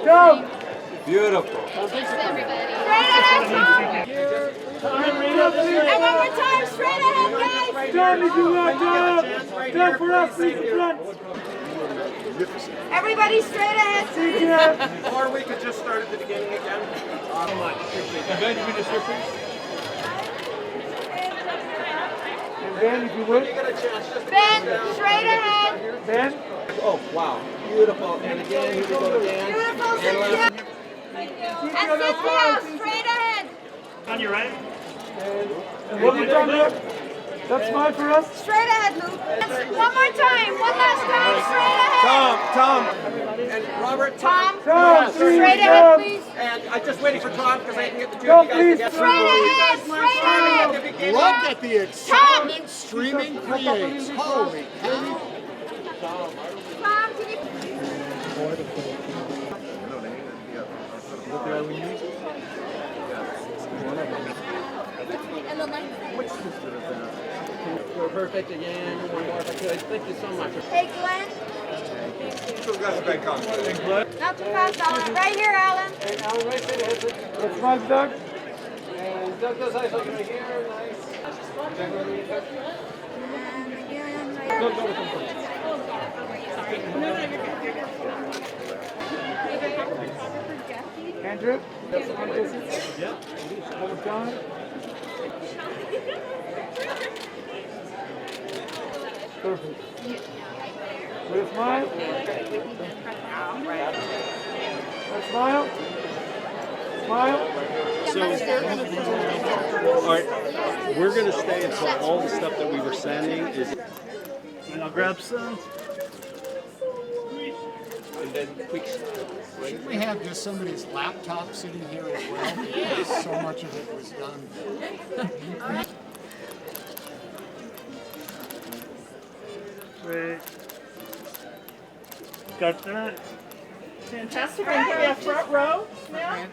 Go! Beautiful. Thanks, everybody. And one more time, straight ahead, guys! Tom, if you want, Tom! Tom, for us, please, in front! Everybody straight ahead. Cynthia! Or we could just start at the beginning again. Ben, you finish here, please. And Ben, if you would. Ben, straight ahead. Ben? Oh, wow. Beautiful. And again, here we go again. Beautiful, Cynthia. And Cynthia, straight ahead. On your right. And what have you done there? That's mine for us. Straight ahead, Luke. One more time. One last time. Straight ahead. Tom. And Robert. Tom. Tom, Straight ahead, please. And I'm just waiting for Tom because I can get the two Tom, of you guys please. together. Straight ahead. Straight ahead. Look at the Tom. excitement streaming creates. Holy cow. Tom, can you... We're perfect again. One more if I could. Thank you so much. Hey, Glenn. That's a big compliment. Not too fast, Alan. Right here, Alan. And Alan, right there. That's mine, Doug. And Doug does ice right here. Nice. And again, right here. Andrew? Yeah. John? Perfect. With a smile? Smile? Smile? All right, we're going to stay until all the stuff that we were sending is. And I'll grab some. And then quick. Should we have just somebody's laptop sitting here as well? Because so much of it was done. Great. Got that. Fantastic. And we have front row now.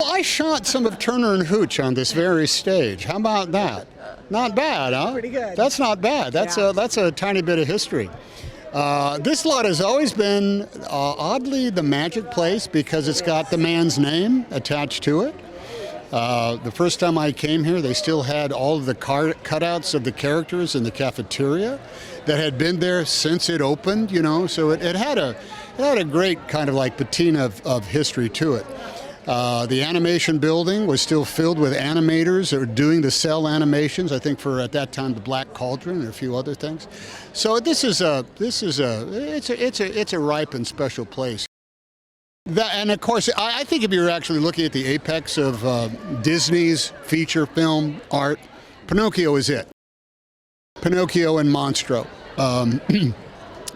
I shot some of Turner and Hooch on this very stage. How about that? Not bad, huh? Pretty good. That's not bad. That's a tiny bit of history. This lot has always been oddly the magic place because it's got the man's name attached to it. The first time I came here, they still had all of the cutouts of the characters in the cafeteria that had been there since it opened, you know, so it had a great kind of like patina of history to it. The animation building was still filled with animators that were doing the cell animations, I think for at that time the Black Cauldron and a few other things. So it's a ripe and special place. And of course, I think if you're actually looking at the apex of Disney's feature film art, Pinocchio is it. Pinocchio and Monstro.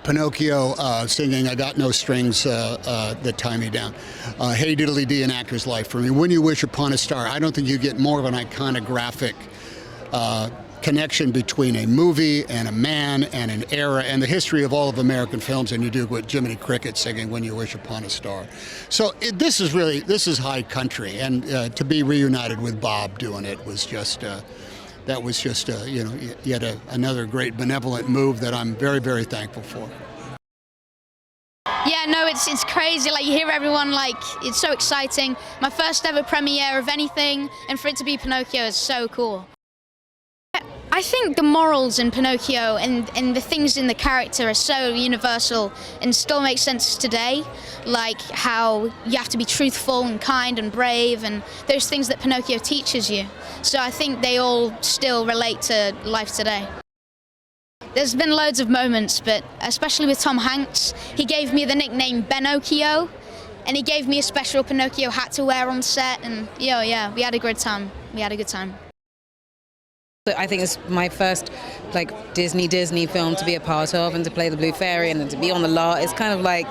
Pinocchio singing "I Got No Strings" that tie me down. Hey Diddly Dee, An Actor's Life for me. When You Wish Upon a Star. I don't think you get more of an iconographic connection between a movie and a man and an era and the history of all of American films than you do with Jiminy Cricket singing "When You Wish Upon a Star." So this is high country, and to be reunited with Bob doing it was just. That was just, yet another great benevolent move that I'm very, very thankful for. Yeah, no, it's crazy. Like, you hear everyone, like, it's so exciting. My first ever premiere of anything, and for it to be Pinocchio is so cool. I think the morals in Pinocchio and the things in the character are so universal and still make sense today, like how you have to be truthful and kind and brave and those things that Pinocchio teaches you. So I think they all still relate to life today. There's been loads of moments, but especially with Tom Hanks, he gave me the nickname Benocchio, and he gave me a special Pinocchio hat to wear on set, and yeah, we had a good time. We had a good time. I think it's my first Disney film to be a part of and to play the Blue Fairy and then to be on the lot. It's kind of like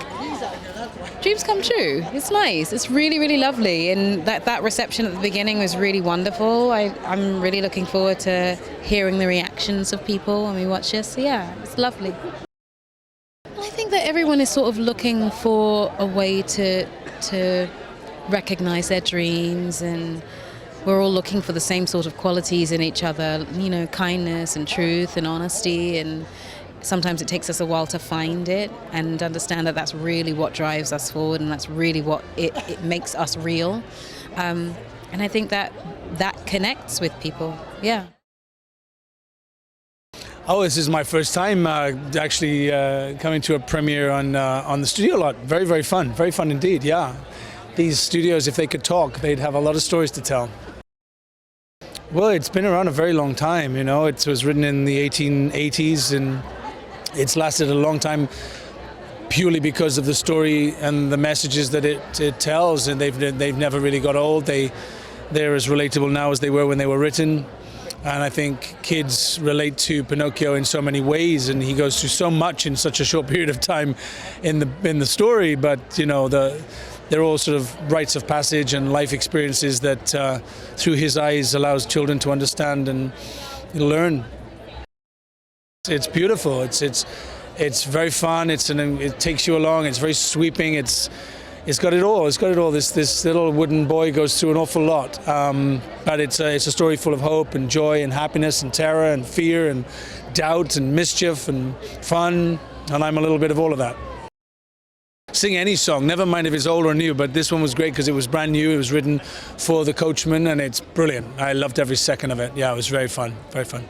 dreams come true. It's nice. It's really, really lovely. And that reception at the beginning was really wonderful. I'm really looking forward to hearing the reactions of people when we watch this. So yeah, it's lovely. I think that everyone is sort of looking for a way to recognize their dreams, and we're all looking for the same sort of qualities in each other, kindness and truth and honesty, and sometimes it takes us a while to find it and understand that that's really what drives us forward, and that's really what it makes us real. And I think that connects with people. Yeah. Oh, this is my first time actually coming to a premiere on the studio lot. Very, very fun indeed. Yeah, these studios, if they could talk, they'd have a lot of stories to tell. Well, it's been around a very long time. You know, it was written in the 1880s, and it's lasted a long time purely because of the story and the messages that it tells. And they've never really got old. They're as relatable now as they were when they were written. And I think kids relate to Pinocchio in so many ways, and he goes through so much in such a short period of time in the story. But you know, they're all sort of rites of passage and life experiences that, through his eyes, allows children to understand and learn. It's beautiful. It's very fun. It takes you along. It's very sweeping. It's got it all. It's got it all. This little wooden boy goes through an awful lot, but it's a story full of hope and joy and happiness and terror and fear and doubt and mischief and fun, and I'm a little bit of all of that. Sing any song, never mind if it's old or new, but this one was great because it was brand new. It was written for the Coachman, and it's brilliant. I loved every second of it. Yeah, it was very fun, very fun.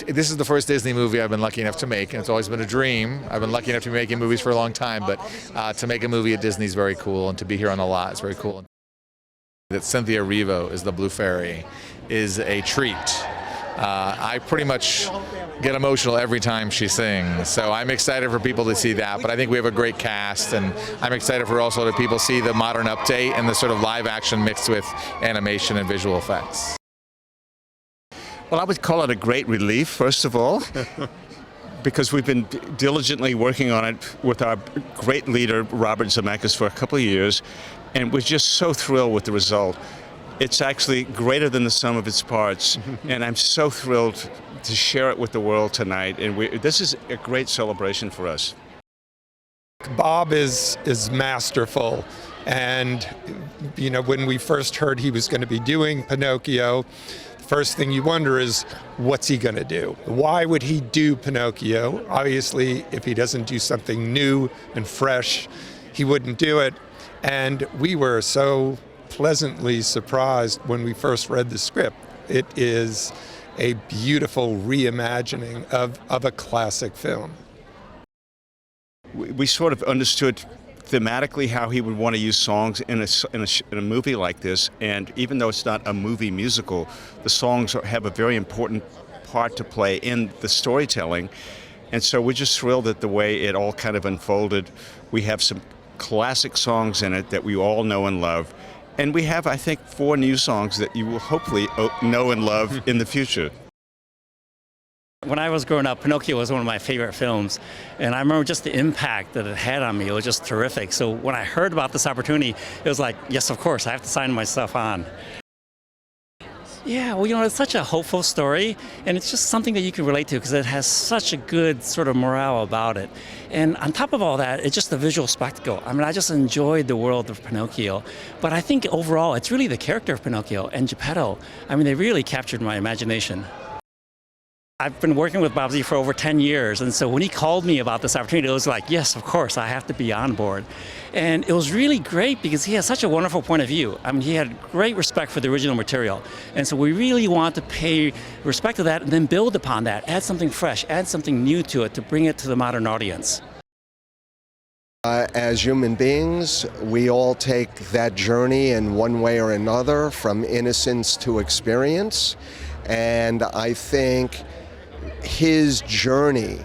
This is the first Disney movie I've been lucky enough to make, and it's always been a dream. I've been lucky enough to be making movies for a long time, but to make a movie at Disney is very cool, and to be here on the lot is very cool. That Cynthia Erivo is the Blue Fairy is a treat. I pretty much get emotional every time she sings, so I'm excited for people to see that, but I think we have a great cast, and I'm excited for also that people see the modern update and the sort of live action mixed with animation and visual effects. Well, I would call it a great relief, first of all, because we've been diligently working on it with our great leader, Robert Zemeckis, for a couple of years, and we're just so thrilled with the result. It's actually greater than the sum of its parts, and I'm so thrilled to share it with the world tonight, and this is a great celebration for us. Bob is masterful, and you know, when we first heard he was going to be doing Pinocchio, first thing you wonder is, what's he going to do? Why would he do Pinocchio? Obviously, if he doesn't do something new and fresh, he wouldn't do it. And we were so pleasantly surprised when we first read the script. It is a beautiful reimagining of a classic film. We sort of understood thematically how he would want to use songs in a movie like this, and even though it's not a movie musical, the songs have a very important part to play in the storytelling, and so we're just thrilled at the way it all kind of unfolded. We have some classic songs in it that we all know and love, and we have, I think, 4 new songs that you will hopefully know and love in the future. When I was growing up, Pinocchio was one of my favorite films, and I remember just the impact that it had on me. It was just terrific. So when I heard about this opportunity, it was like, yes, of course, I have to sign myself on. Yeah, well, you know, it's such a hopeful story, and it's just something that you can relate to because it has such a good sort of morale about it. And on top of all that, it's just a visual spectacle. I mean, I just enjoyed the world of Pinocchio, but I think overall, it's really the character of Pinocchio and Geppetto. I mean, they really captured my imagination. I've been working with Bob Z for over 10 years, and so when he called me about this opportunity, it was like, yes, of course, I have to be on board. And it was really great because he has such a wonderful point of view. I mean, he had great respect for the original material, and so we really want to pay respect to that and then build upon that, add something fresh, add something new to it to bring it to the modern audience. As human beings, we all take that journey in one way or another, from innocence to experience, and I think his journey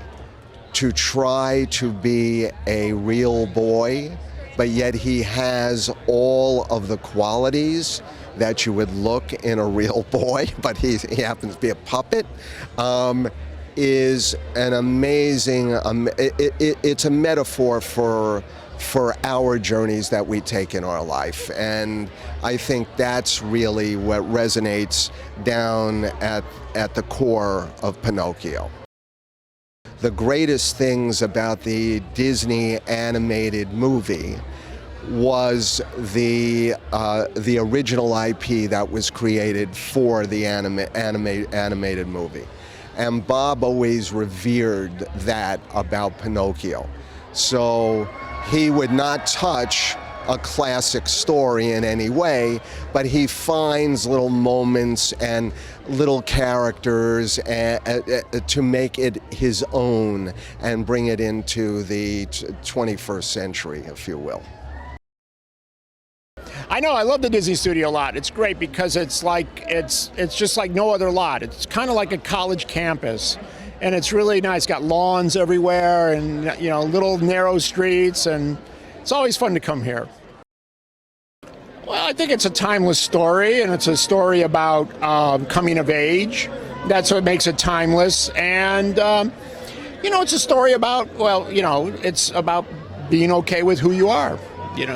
to try to be a real boy, but yet he has all of the qualities that you would look in a real boy, but he happens to be a puppet, is an amazing, it's a metaphor for our journeys that we take in our life. And I think that's really what resonates down at the core of Pinocchio. The greatest things about the Disney animated movie was the original IP that was created for the animated movie. And Bob always revered that about Pinocchio. So he would not touch a classic story in any way, but he finds little moments and little characters to make it his own and bring it into the 21st century, if you will. I know, I love the Disney Studio lot. It's great because it's just like no other lot. It's kind of like a college campus, and it's really nice. It's got lawns everywhere, and little narrow streets, and it's always fun to come here. Well, I think it's a timeless story, and it's a story about coming of age. That's what makes it timeless, and it's a story about it's about being okay with who you are.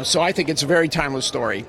So I think it's a very timeless story.